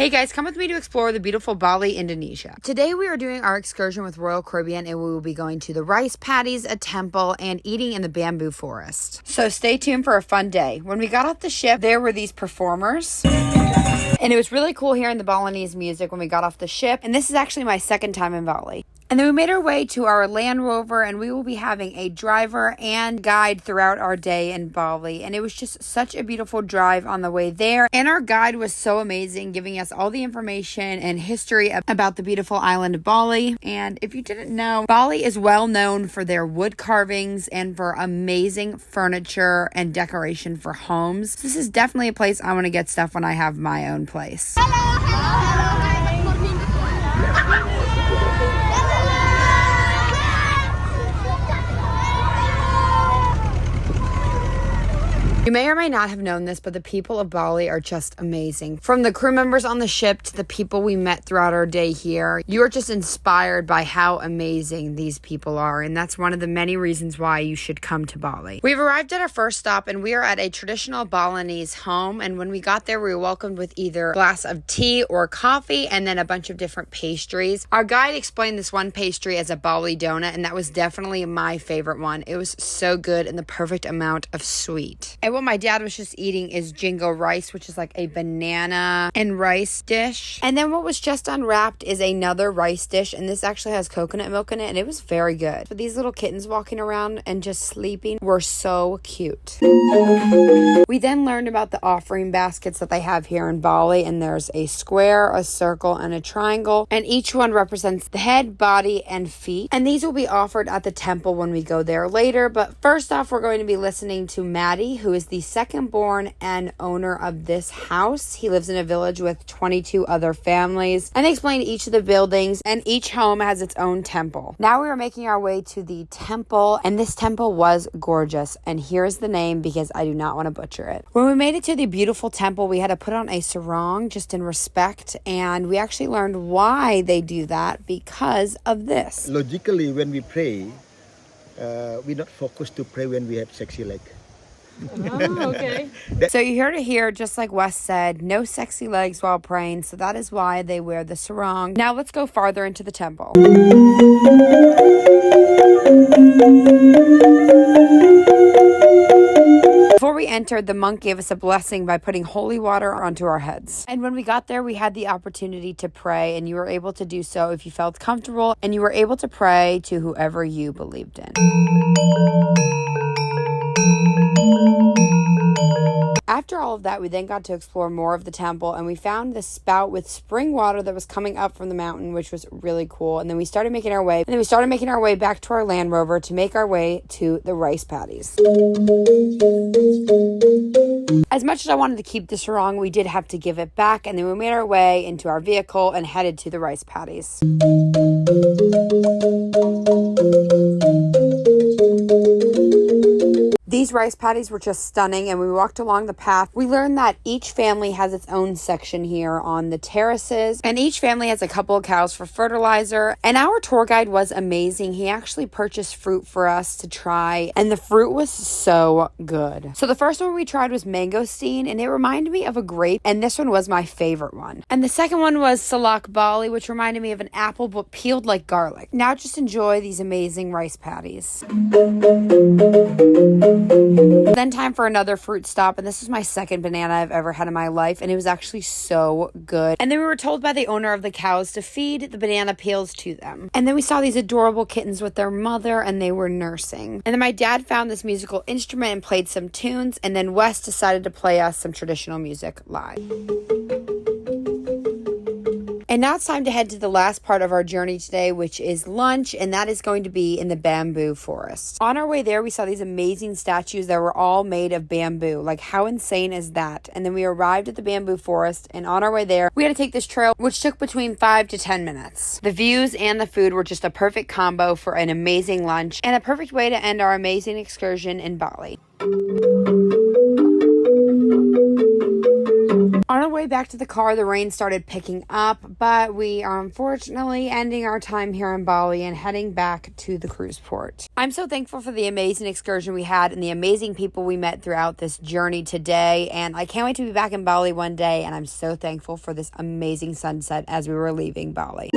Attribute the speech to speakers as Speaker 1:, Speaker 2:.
Speaker 1: Hey guys, come with me to explore the beautiful Bali, Indonesia. Today we are doing our excursion with Royal Caribbean and we will be going to the rice paddies, a temple, and eating in the bamboo forest. So stay tuned for a fun day. When we got off the ship, there were these performers. And it was really cool hearing the Balinese music when we got off the ship. And this is actually my second time in Bali. And then we made our way to our Land Rover and we will be having a driver and guide throughout our day in Bali. And it was just such a beautiful drive on the way there. And our guide was so amazing, giving us all the information and history about the beautiful island of Bali. And if you didn't know, Bali is well known for their wood carvings and for amazing furniture and decoration for homes. This is definitely a place I want to get stuff when I have my own place. You may or may not have known this, but the people of Bali are just amazing. From the crew members on the ship to the people we met throughout our day here, you are just inspired by how amazing these people are. And that's one of the many reasons why you should come to Bali. We've arrived at our first stop and we are at a traditional Balinese home. And when we got there, we were welcomed with either a glass of tea or coffee and then a bunch of different pastries. Our guide explained this one pastry as a Bali donut, and that was definitely my favorite one. It was so good and the perfect amount of sweet. And what my dad was just eating is jingo rice, which is like a banana and rice dish. And then what was just unwrapped is another rice dish, and this actually has coconut milk in it, and it was very good. But these little kittens walking around and just sleeping were so cute. We then learned about the offering baskets that they have here in Bali, and there's a square, a circle, and a triangle, and each one represents the head, body, and feet. And these will be offered at the temple when we go there later. But first off, we're going to be listening to Maddie, who is the second born and owner of this house. He lives in a village with 22 other families, and they explain each of the buildings, and each home has its own temple. Now we are making our way to the temple, and this temple was gorgeous, and here's the name because I do not want to butcher it. When we made it to the beautiful temple, we had to put on a sarong just in respect, and we actually learned why they do that because of this.
Speaker 2: Logically, when we pray, we not focus to pray when we have sexy leg.
Speaker 1: Oh, okay. So you heard it here, just like Wes said, no sexy legs while praying, so that is why they wear the sarong. Now let's go farther into the temple. Before we entered, the monk gave us a blessing by putting holy water onto our heads. And when we got there, we had the opportunity to pray, and you were able to do so if you felt comfortable, and you were able to pray to whoever you believed in. After all of that, we then got to explore more of the temple, and we found this spout with spring water that was coming up from the mountain, which was really cool. And then we started making our way, back to our Land Rover to make our way to the rice paddies. As much as I wanted to keep the sarong, we did have to give it back, and then we made our way into our vehicle and headed to the rice paddies. These rice paddies were just stunning, and we walked along the path. We learned that each family has its own section here on the terraces, and each family has a couple of cows for fertilizer. And our tour guide was amazing. He actually purchased fruit for us to try, and the fruit was so good. So the first one we tried was mangosteen, and it reminded me of a grape, and this one was my favorite one. And the second one was salak Bali, which reminded me of an apple but peeled like garlic. Now just enjoy these amazing rice paddies. Then time for another fruit stop, and this was my second banana I've ever had in my life, and it was actually so good. And then we were told by the owner of the cows to feed the banana peels to them. And then we saw these adorable kittens with their mother, and they were nursing. And then my dad found this musical instrument and played some tunes, and then Wes decided to play us some traditional music live. And now it's time to head to the last part of our journey today, which is lunch, and that is going to be in the bamboo forest. On our way there, we saw these amazing statues that were all made of bamboo. Like, how insane is that? And then we arrived at the bamboo forest, and on our way there, we had to take this trail, which took between 5 to 10 minutes. The views and the food were just a perfect combo for an amazing lunch, and a perfect way to end our amazing excursion in Bali. On our way back to the car, the rain started picking up, but we are unfortunately ending our time here in Bali and heading back to the cruise port. I'm so thankful for the amazing excursion we had and the amazing people we met throughout this journey today, and I can't wait to be back in Bali one day, and I'm so thankful for this amazing sunset as we were leaving Bali.